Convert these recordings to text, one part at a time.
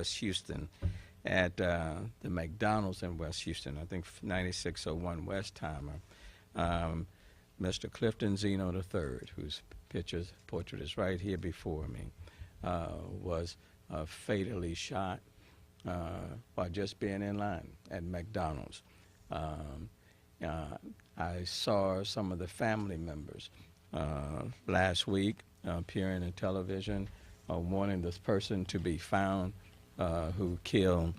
West Houston at the McDonald's in West Houston, I think 9601 Westheimer. Mr. Clifton Zeno III, whose portrait is right here before me, was fatally shot while just being in line at McDonald's. I saw some of the family members last week appearing on television wanting this person to be found who killed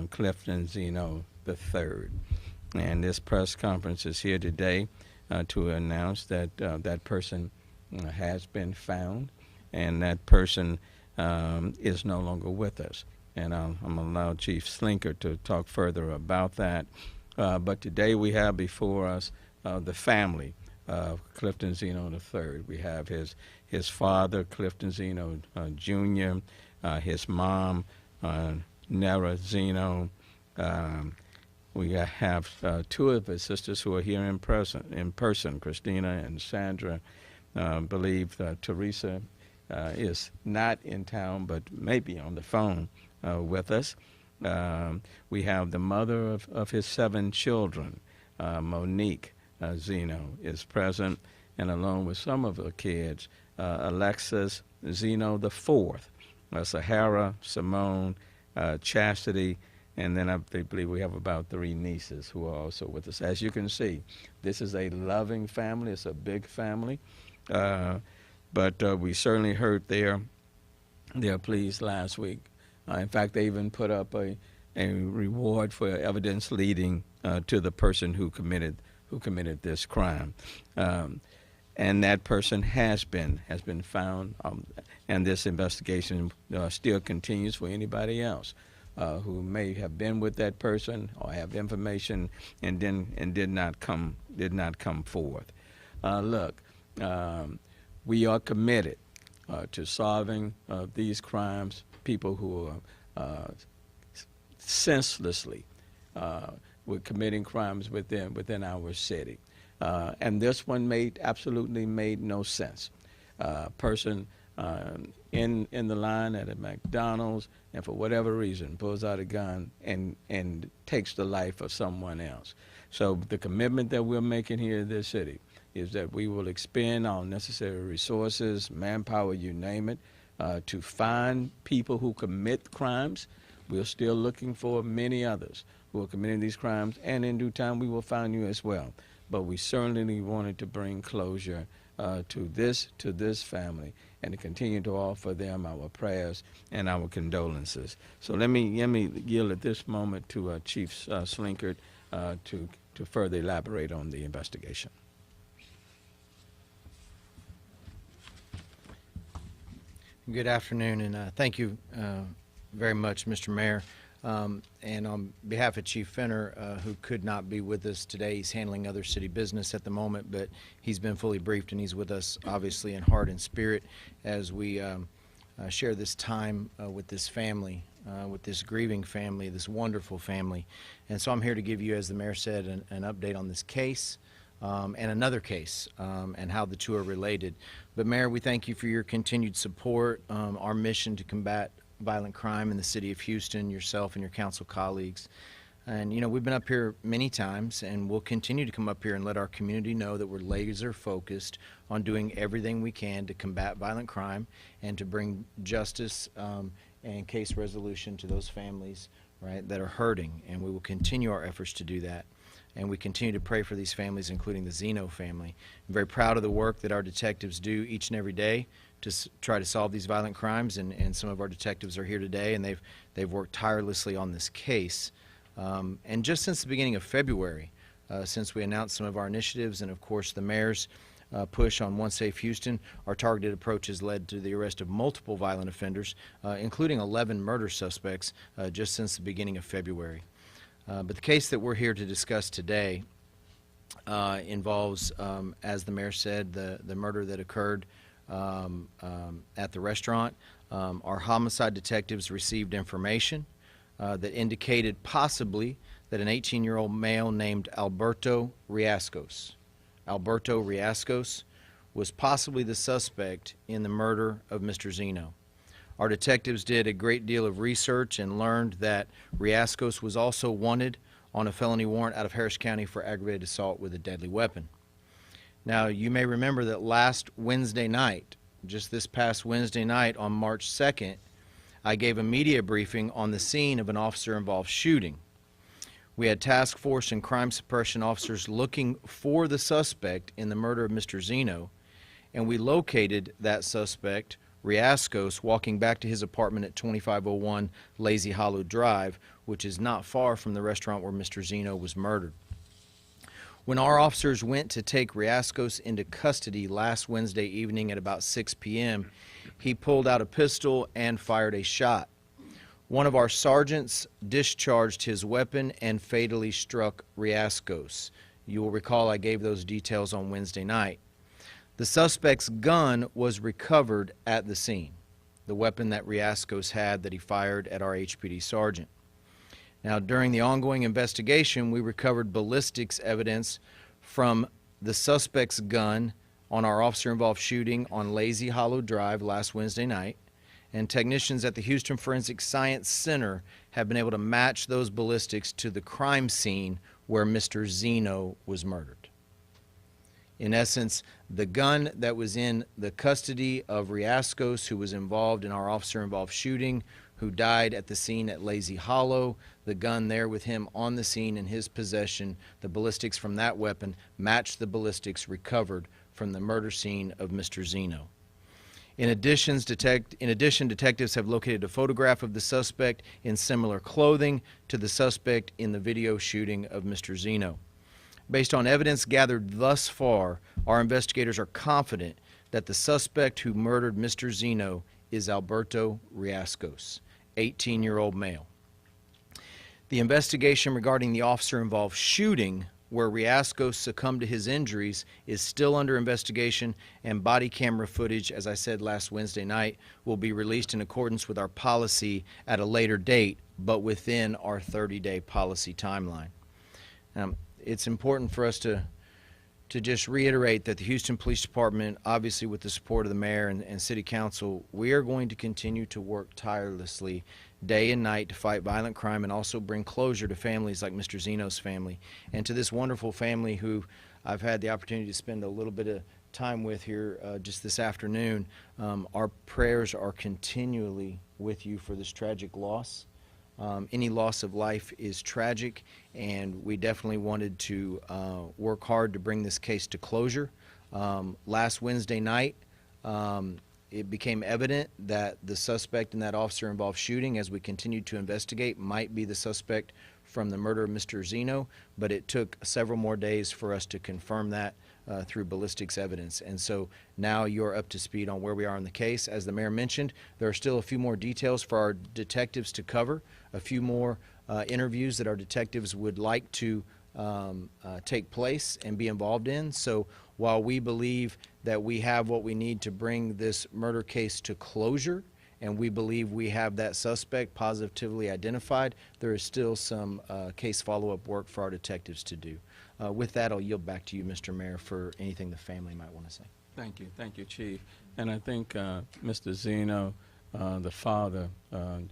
Clifton Zeno III. And this press conference is here today to announce that that person has been found, and that person is no longer with us. And I'm going to allow Chief Slinker to talk further about that. But today we have before us the family of Clifton Zeno III. We have his father, Clifton Zeno Jr., his mom, Nera Zeno. We have two of his sisters who are here in person, Christina and Sandra. Believe Teresa is not in town, but maybe on the phone with us. We have the mother of his 7 children, Monique Zeno, is present, and along with some of her kids, Alexis Zeno IV, Sahara, Simone, Chastity, and then I believe we have about 3 nieces who are also with us. As you can see, this is a loving family. It's a big family. But we certainly heard their pleas last week. In fact, they even put up a reward for evidence leading to the person who committed this crime. And that person has been found, and this investigation still continues for anybody else who may have been with that person or have information and did not come forth. Look, we are committed to solving these crimes. People who are senselessly were committing crimes within our city, and this one absolutely made no sense. Person in the line at a McDonald's, and for whatever reason pulls out a gun and takes the life of someone else. So the commitment that we're making here in this city is that we will expend all necessary resources, manpower, you name it, to find people who commit crimes. We're still looking for many others who are committing these crimes, and in due time we will find you as well. But we certainly wanted to bring closure to this family and to continue to offer them our prayers and our condolences. So let me yield at this moment to Chief Slinkert to further elaborate on the investigation. Good afternoon, and thank you very much, Mr. Mayor. And on behalf of Chief Fenner, who could not be with us today, he's handling other city business at the moment, but he's been fully briefed, and he's with us, obviously, in heart and spirit as we share this time with this family, with this grieving family, this wonderful family. And so I'm here to give you, as the mayor said, an update on this case. And another case, and how the two are related. But Mayor, we thank you for your continued support, our mission to combat violent crime in the city of Houston, yourself and your council colleagues. And you know, we've been up here many times, and we'll continue to come up here and let our community know that we're laser focused on doing everything we can to combat violent crime and to bring justice and case resolution to those families, right, that are hurting. And we will continue our efforts to do that. And we continue to pray for these families, including the Zeno family. I'm very proud of the work that our detectives do each and every day to try to solve these violent crimes, and some of our detectives are here today, and they've worked tirelessly on this case. And just since the beginning of February, since we announced some of our initiatives, and of course the mayor's push on One Safe Houston, our targeted approach has led to the arrest of multiple violent offenders, including 11 murder suspects just since the beginning of February. But the case that we're here to discuss today involves, as the mayor said, the murder that occurred at the restaurant. Our homicide detectives received information that indicated possibly that an 18-year-old male named Alberto Riascos was possibly the suspect in the murder of Mr. Zeno. Our detectives did a great deal of research and learned that Riascos was also wanted on a felony warrant out of Harris County for aggravated assault with a deadly weapon. Now, you may remember that last Wednesday night, just this past Wednesday night on March 2nd, I gave a media briefing on the scene of an officer-involved shooting. We had task force and crime suppression officers looking for the suspect in the murder of Mr. Zeno, and we located that suspect, Riascos, walking back to his apartment at 2501 Lazy Hollow Drive, which is not far from the restaurant where Mr. Zeno was murdered. When our officers went to take Riascos into custody last Wednesday evening at about 6 p.m., he pulled out a pistol and fired a shot. One of our sergeants discharged his weapon and fatally struck Riascos. You will recall I gave those details on Wednesday night. The suspect's gun was recovered at the scene, the weapon that Riascos had that he fired at our HPD sergeant. Now, during the ongoing investigation, we recovered ballistics evidence from the suspect's gun on our officer-involved shooting on Lazy Hollow Drive last Wednesday night, and technicians at the Houston Forensic Science Center have been able to match those ballistics to the crime scene where Mr. Zeno was murdered. In essence, the gun that was in the custody of Riascos, who was involved in our officer-involved shooting, who died at the scene at Lazy Hollow, the gun there with him on the scene in his possession, the ballistics from that weapon matched the ballistics recovered from the murder scene of Mr. Zeno. In addition, detectives have located a photograph of the suspect in similar clothing to the suspect in the video shooting of Mr. Zeno. Based on evidence gathered thus far, our investigators are confident that the suspect who murdered Mr. Zeno is Alberto Riascos, 18-year-old male. The investigation regarding the officer-involved shooting where Riascos succumbed to his injuries is still under investigation, and body camera footage, as I said last Wednesday night, will be released in accordance with our policy at a later date, but within our 30-day policy timeline. It's important for us to just reiterate that the Houston Police Department, obviously with the support of the mayor and city council, we are going to continue to work tirelessly day and night to fight violent crime and also bring closure to families like Mr. Zeno's family and to this wonderful family who I've had the opportunity to spend a little bit of time with here just this afternoon. Our prayers are continually with you for this tragic loss. Any loss of life is tragic, and we definitely wanted to work hard to bring this case to closure. Last Wednesday night, it became evident that the suspect in that officer-involved shooting, as we continued to investigate, might be the suspect from the murder of Mr. Zeno, but it took several more days for us to confirm that through ballistics evidence. And so now you're up to speed on where we are in the case. As the mayor mentioned, there are still a few more details for our detectives to cover, a few more interviews that our detectives would like to take place and be involved in. So while we believe that we have what we need to bring this murder case to closure, and we believe we have that suspect positively identified, there is still some case follow-up work for our detectives to do. With that, I'll yield back to you, Mr. Mayor, for anything the family might want to say. Thank you, Chief. And I think Mr. Zeno, the father, the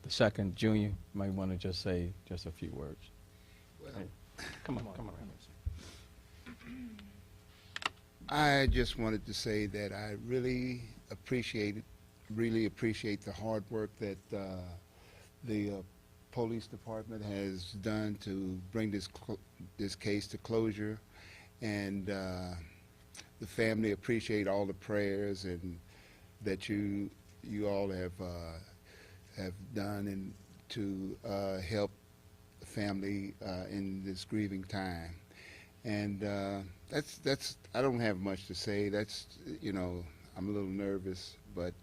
second junior, might want to just say just a few words. Well, hey, come on. I just wanted to say that I really appreciate the hard work that the police department has done to bring this case to closure, and the family appreciate all the prayers and that you all have done and to help the family in this grieving time. And that's I don't have much to say. That's, you know, I'm a little nervous, but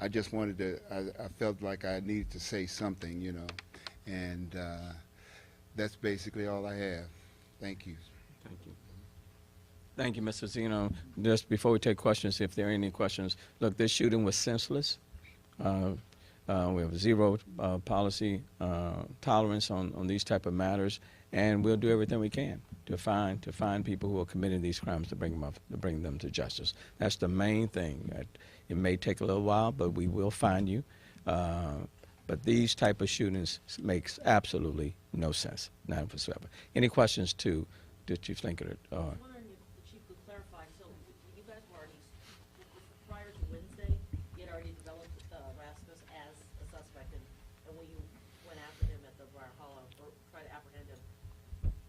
I just wanted to, I felt like I needed to say something, you know, and that's basically all I have. Thank you. Thank you. Thank you, Mr. Zeno. Just before we take questions, if there are any questions, look, this shooting was senseless. We have zero policy tolerance on these type of matters, and we'll do everything we can to find people who are committing these crimes to bring them to justice. That's the main thing. That It may take a little while, but we will find you. But these type of shootings makes absolutely no sense, none whatsoever. Any questions to Chief Slinker? I was wondering if the chief could clarify, so you guys were already, prior to Wednesday, you had already developed Rasmus as a suspect, and when you went after him at the Briar Hollow, or tried to apprehend him,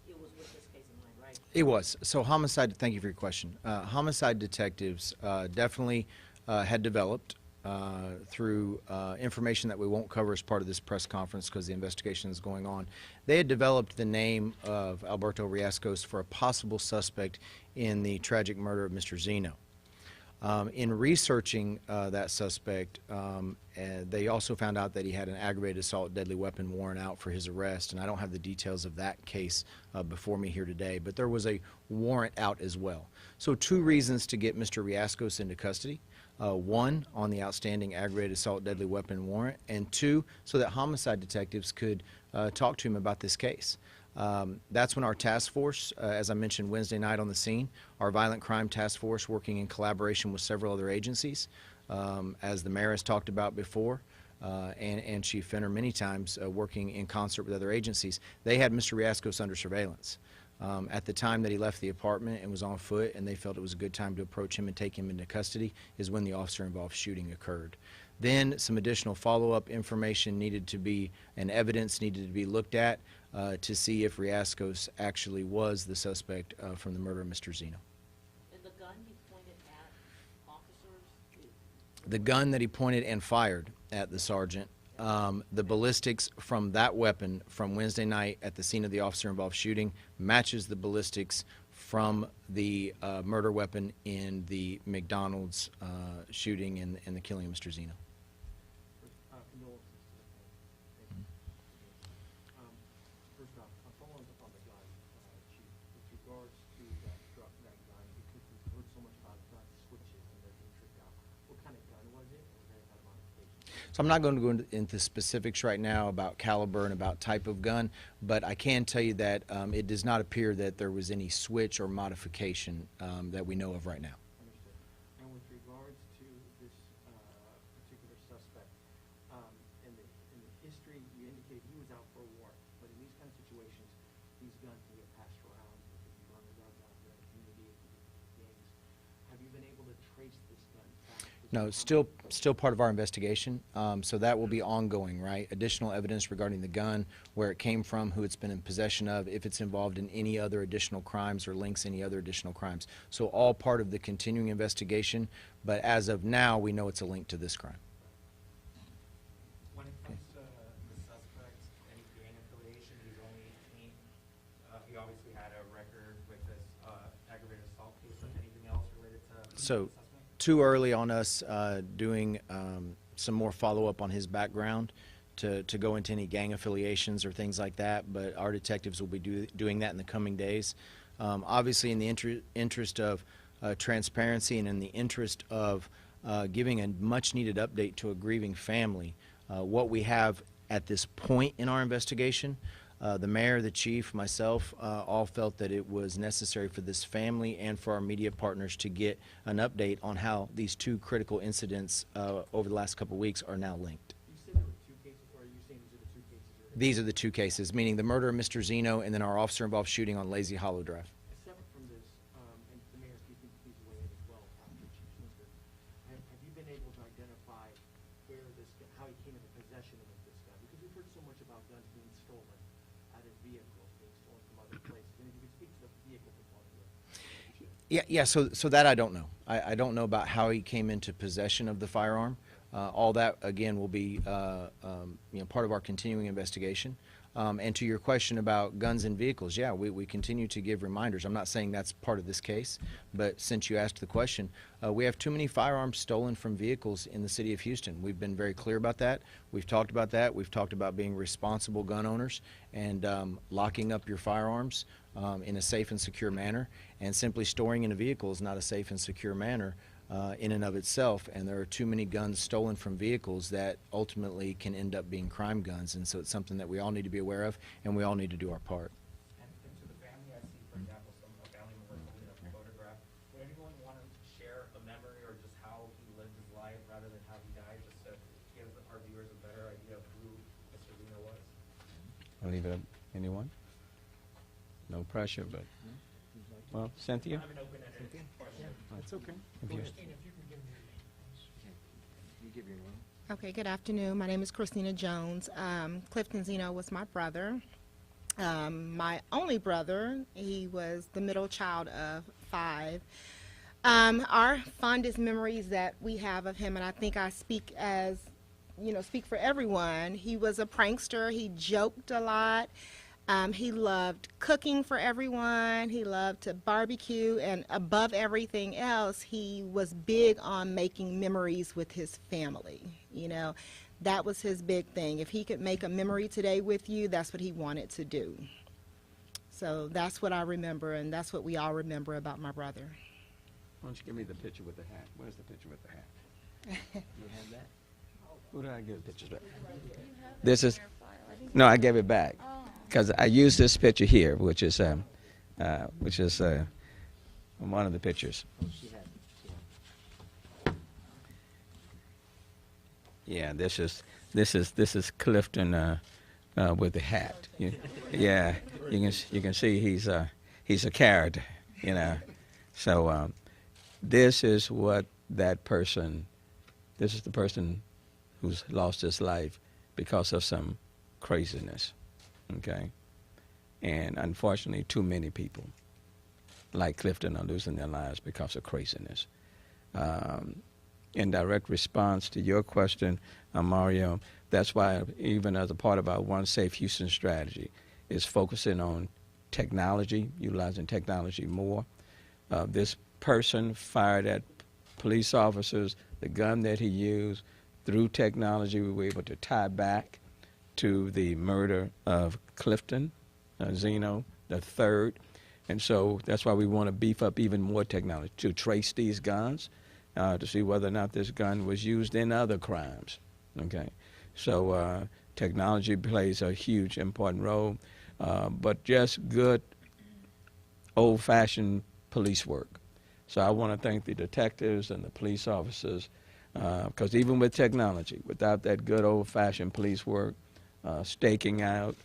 it was with this case in mind, right? It was. So homicide, thank you for your question. Homicide detectives definitely had developed through information that we won't cover as part of this press conference because the investigation is going on. They had developed the name of Alberto Riascos for a possible suspect in the tragic murder of Mr. Zeno. In researching that suspect, they also found out that he had an aggravated assault deadly weapon warrant out for his arrest, and I don't have the details of that case before me here today, but there was a warrant out as well. So two reasons to get Mr. Riascos into custody. One, on the outstanding aggravated assault deadly weapon warrant, and two, so that homicide detectives could talk to him about this case. That's when our task force, as I mentioned Wednesday night on the scene, our violent crime task force working in collaboration with several other agencies, as the mayor has talked about before, and Chief Fenner many times working in concert with other agencies, they had Mr. Riascos under surveillance. At the time that he left the apartment and was on foot, and they felt it was a good time to approach him and take him into custody, is when the officer-involved shooting occurred. Then some additional follow-up information needed to be, and evidence needed to be looked at to see if Riascos actually was the suspect from the murder of Mr. Zeno. And the gun he pointed at officers? The gun that he pointed and fired at the sergeant, the ballistics from that weapon from Wednesday night at the scene of the officer-involved shooting matches the ballistics from the murder weapon in the McDonald's shooting and the killing of Mr. Zeno. Condolences to the family. Thank you. First off, following up on the gun, Chief, with regards to that gun, because we've heard so much about gun switches and they're being tricked out. What kind of gun was it, and was there any kind of modification? So I'm not going to go into specifics right now about caliber and about type of gun, but I can tell you that it does not appear that there was any switch or modification that we know of right now. Understood. And with regards to this particular suspect, in the history, you indicated he was out for a warrant, but in these kind of situations, these guns can get passed around. It could be run around the community, it could be gangs. Have you been able to trace this gun back? No, it's still part of our investigation, so that will be ongoing, right? Additional evidence regarding the gun, where it came from, who it's been in possession of, if it's involved in any other additional crimes or links any other additional crimes. So all part of the continuing investigation, but as of now, we know it's a link to this crime. When it comes to the suspect, any gang affiliation, he's only 18. He obviously had a record with this aggravated assault case, but anything else related to the So, suspect? too early on us doing some more follow-up on his background to go into any gang affiliations or things like that, but our detectives will be doing that in the coming days. Obviously, in the interest of transparency and in the interest of giving a much-needed update to a grieving family, what we have at this point in our investigation, the mayor, the chief, myself, all felt that it was necessary for this family and for our media partners to get an update on how these two critical incidents over the last couple of weeks are now linked. You said there were two cases, or are you saying these are the two cases? These are the two cases, meaning the murder of Mr. Zeno and then our officer-involved shooting on Lazy Hollow Drive. Separate from this, and the mayor, if you think he's away as well, after Chief Sylvester, have you been able to identify where this, how he came into possession of this gun? Because we've heard so much about guns being stolen out of vehicles, being stolen from other places. And if you could speak to the vehicle component of it. Yeah. So that I don't know. I don't know about how he came into possession of the firearm. All that again will be part of our continuing investigation. And to your question about guns and vehicles, yeah, we continue to give reminders. I'm not saying that's part of this case, but since you asked the question, we have too many firearms stolen from vehicles in the city of Houston. We've been very clear about that. We've talked about that. We've talked about being responsible gun owners and locking up your firearms in a safe and secure manner. And simply storing in a vehicle is not a safe and secure manner in and of itself, and there are too many guns stolen from vehicles that ultimately can end up being crime guns, and so it's something that we all need to be aware of, and we all need to do our part. And to the family, I see, for example, a family member holding up a photograph. Would anyone want to share a memory or just how he lived his life I'll leave it up. Anyone? No pressure, but, well, Cynthia? I have an open-ended question. That's okay. If you- You give your name. Okay, good afternoon. My name is Christina Jones. Clifton Zeno was my brother. My only brother. He was the middle child of 5. Our fondest memories that we have of him, and I think I speak speak for everyone, he was a prankster. He joked a lot. He loved cooking for everyone. He loved to barbecue, and above everything else, he was big on making memories with his family. That was his big thing. If he could make a memory today with you, that's what he wanted to do. So that's what I remember, and that's what we all remember about my brother. Why don't you give me the picture with the hat? Where's the picture with the hat? You have that? Who did I give the pictures back? This is, no, I gave it back. Because I used this picture here, which is one of the pictures. She had Yeah, this is Clifton with the hat. Yeah, you can see he's a character, So this is what that person. This is the person who's lost his life because of some craziness. Okay, and unfortunately, too many people like Clifton are losing their lives because of craziness. In direct response to your question, Mario, that's why even as a part of our One Safe Houston strategy is focusing on technology, utilizing technology more. This person fired at police officers. The gun that he used, through technology, we were able to tie back to the murder of Clifton Zeno III. And so that's why we want to beef up even more technology to trace these guns, to see whether or not this gun was used in other crimes. Okay, so technology plays a huge, important role, but just good old-fashioned police work. So I want to thank the detectives and the police officers, because even with technology, without that good old-fashioned police work, staking out,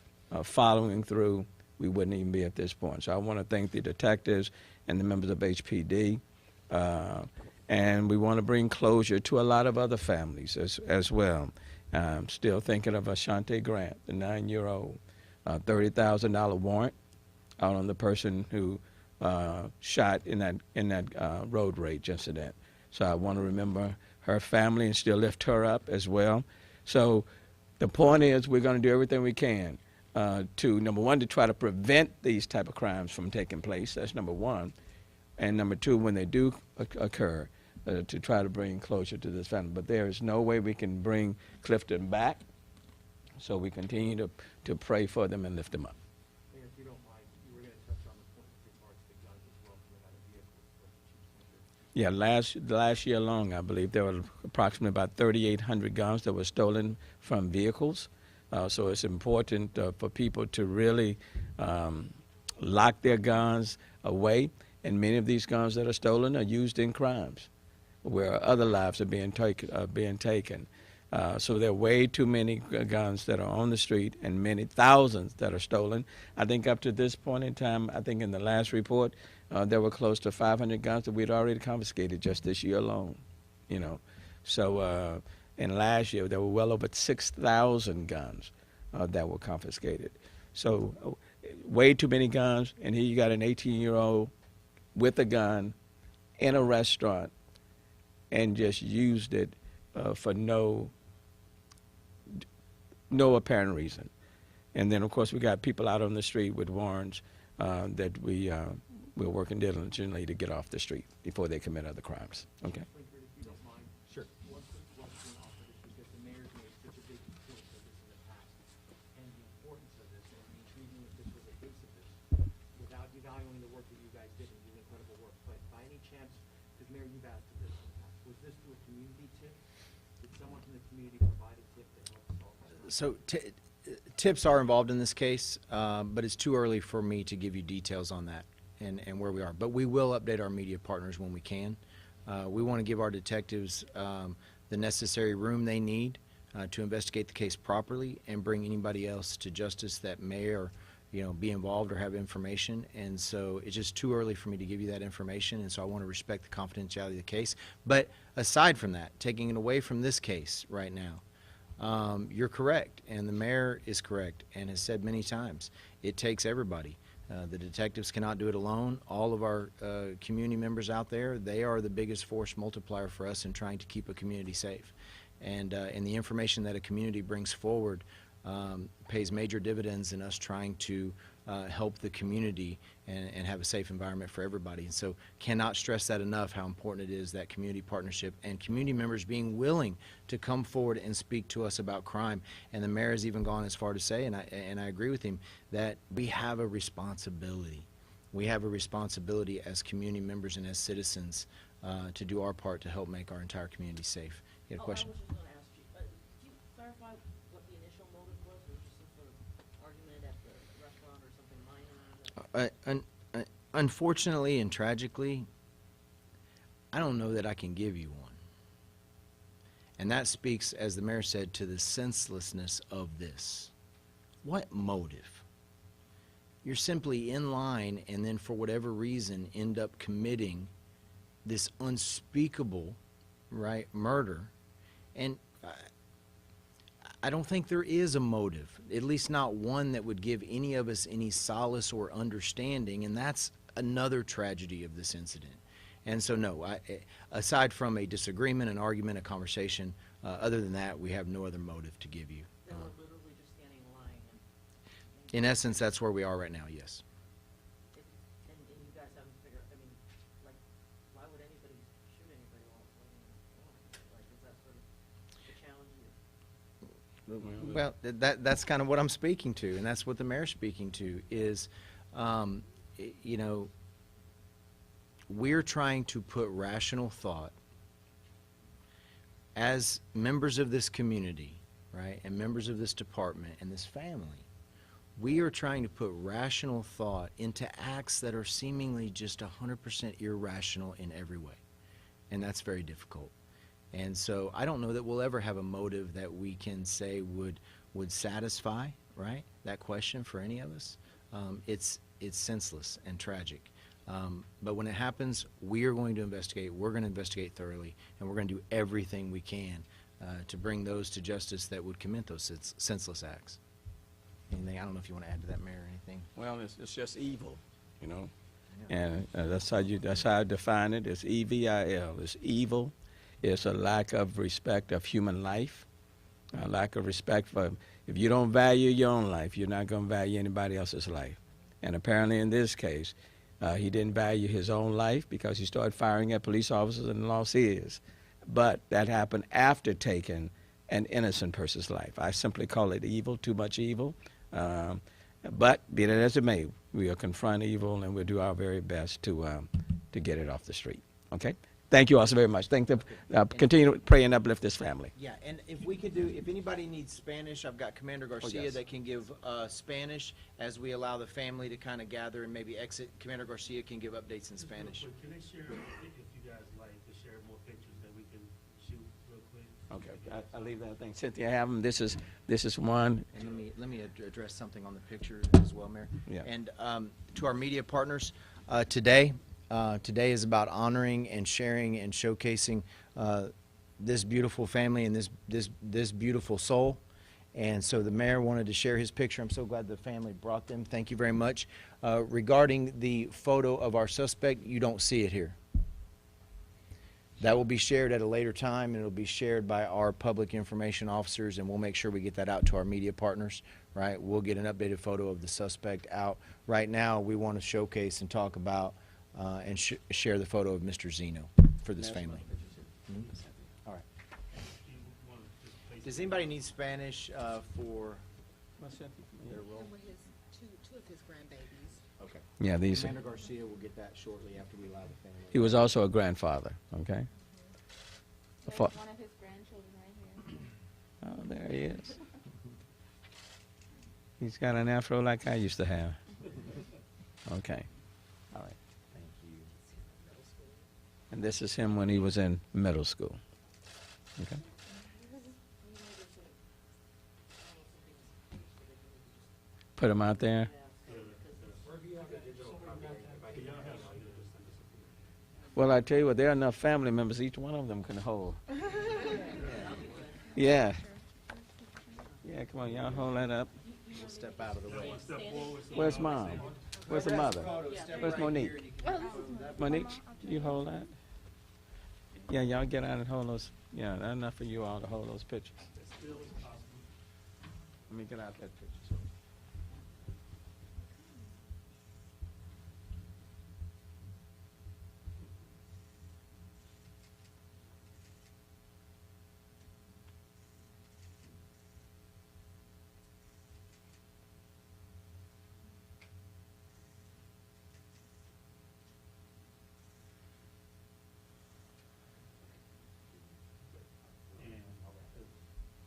following through, we wouldn't even be at this point. So I want to thank the detectives and the members of HPD, and we want to bring closure to a lot of other families as well. Still thinking of Ashante Grant, the 9-year-old, $30,000 warrant out on the person who shot in that road rage incident. So I want to remember her family and still lift her up as well. So the point is, we're going to do everything we can to, number one, to try to prevent these type of crimes from taking place. That's number one. And number two, when they do occur, to try to bring closure to this family. But there is no way we can bring Clifton back, so we continue to pray for them and lift them up. Mayor, if you don't mind, you were going to touch on the point with regards to guns as well coming out of vehicles, but Chief Senator. Yeah, last year alone, I believe there were approximately about 3,800 guns that were stolen from vehicles. So it's important for people to really lock their guns away. And many of these guns that are stolen are used in crimes where other lives are being taken. So there are way too many guns that are on the street and many thousands that are stolen. I think up to this point in time, I think in the last report, there were close to 500 guns that we'd already confiscated just this year alone. So and last year there were well over 6,000 guns that were confiscated. So way too many guns, and here you got an 18-year-old with a gun in a restaurant and just used it for no apparent reason. And then, of course, we got people out on the street with warrants that we're working diligently to get off the street before they commit other crimes. Okay. Lincoln, if you don't mind. Sure. One quick question off of this, because the mayor's made such a big point of this in the past, and the importance of this, and even if this was a case of this, without devaluing the work that you guys did, and you did incredible work, but by any chance, because Mayor, you've asked for this in the past, was this through a community tip? Did someone from the community provide a tip that helped solve that? So tips are involved in this case, but it's too early for me to give you details on that and where we are. But we will update our media partners when we can. We want to give our detectives the necessary room they need to investigate the case properly and bring anybody else to justice that may or be involved or have information. And so it's just too early for me to give you that information, and so I want to respect the confidentiality of the case. But aside from that, taking it away from this case right now, you're correct, and the mayor is correct and has said many times, it takes everybody. The detectives cannot do it alone. All of our community members out there, they are the biggest force multiplier for us in trying to keep a community safe. And the information that a community brings forward pays major dividends in us trying to help the community and have a safe environment for everybody. And so cannot stress that enough, how important it is, that community partnership and community members being willing to come forward and speak to us about crime. And the mayor has even gone as far to say, and I agree with him, that we have a responsibility. We have a responsibility as community members and as citizens to do our part to help make our entire community safe. You had a question? I was just going to ask you, did you clarify what the initial motive was? Was it some sort of argument at the restaurant or something minor? Unfortunately and tragically, I don't know that I can give you one. And that speaks, as the mayor said, to the senselessness of this. What motive? You're simply in line and then for whatever reason end up committing this unspeakable, right, murder. And I don't think there is a motive, at least not one that would give any of us any solace or understanding, and that's another tragedy of this incident. And so, no, aside from a disagreement, an argument, a conversation, other than that, we have no other motive to give you. They were literally just standing in line and In essence, that's where we are right now, yes. and you guys haven't figured, I mean, like, why would anybody shoot anybody while waiting in line? Like, is that sort of the challenge? Well, that's kind of what I'm speaking to, and that's what the mayor's speaking to, is, you know, we're trying to put rational thought as members of this community, right, and members of this department and this family. We are trying to put rational thought into acts that are seemingly just 100% irrational in every way, and that's very difficult. And so I don't know that we'll ever have a motive that we can say would satisfy, right, that question for any of us. It's senseless and tragic. But when it happens, we are going to investigate. We're going to investigate thoroughly, and we're going to do everything we can to bring those to justice that would commit those senseless acts. Anything? I don't know if you want to add to that, Mayor, or anything. Well, it's just evil, you know, and that's how I define it. It's EVIL. It's evil. It's a lack of respect of human life, a lack of respect for. If you don't value your own life, you're not going to value anybody else's life. And apparently, in this case, he didn't value his own life because he started firing at police officers and lost his. But that happened after taking an innocent person's life. I simply call it evil, too much evil. But be that as it may, we'll confront evil and we'll do our very best to get it off the street. Okay? Thank you all so very much. Thank them. Continue to pray and uplift this family. Yeah, and if we could do, if anybody needs Spanish, I've got Commander Garcia yes. that can give Spanish as we allow the family to kind of gather and maybe exit. Commander Garcia can give updates in Spanish. Real quick, can they share, if you guys like, to share more pictures that we can shoot real quick? Okay, I'll leave that thing. Cynthia, have them. This is one. And let me address something on the picture as well, Mayor. Yeah. And to our media partners, today is about honoring and sharing and showcasing this beautiful family and this beautiful soul. And so the mayor wanted to share his picture. I'm so glad the family brought them. Thank you very much. Regarding the photo of our suspect, you don't see it here. That will be shared at a later time, and it'll be shared by our public information officers, and we'll make sure we get that out to our media partners, right? We'll get an updated photo of the suspect out. Right now, we want to showcase and talk about and share the photo of Mr. Zeno for this family. Mhm. All right. Does anybody need Spanish for their role? And with his two of his grandbabies. Okay. Yeah, these. Commander Garcia will get that shortly after we allow the family. He was also a grandfather. Okay. There's Fa- one of his grandchildren right here. Oh, there he is. He's got an afro like I used to have. Okay. All right. Thank you. And this is him when he was in middle school. Okay. Put them out there? Well, I tell you what, there are enough family members, each one of them can hold. Yeah. Yeah, come on, y'all hold that up. We'll step out of the way. Where's Mom? Where's the mother? Where's Monique? Monique, you hold that? Yeah, y'all get out and hold those. Yeah, that's enough for you all to hold those pictures. Let me get out that picture. And the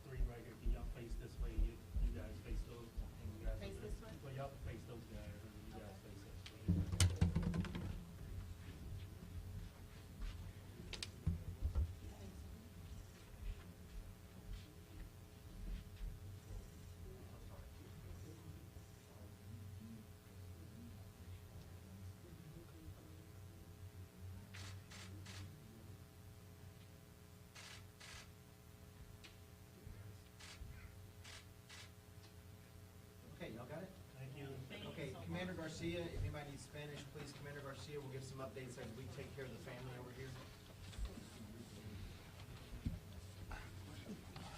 three right here, can y'all face this way? You guys face those, and you guys. Face this way? Well, y'all face those guys, and you guys face this way. Okay, y'all got it? Thank you. Okay, Commander Garcia, if anybody needs Spanish, please, Commander Garcia, we'll give some updates as we take care of the family over here.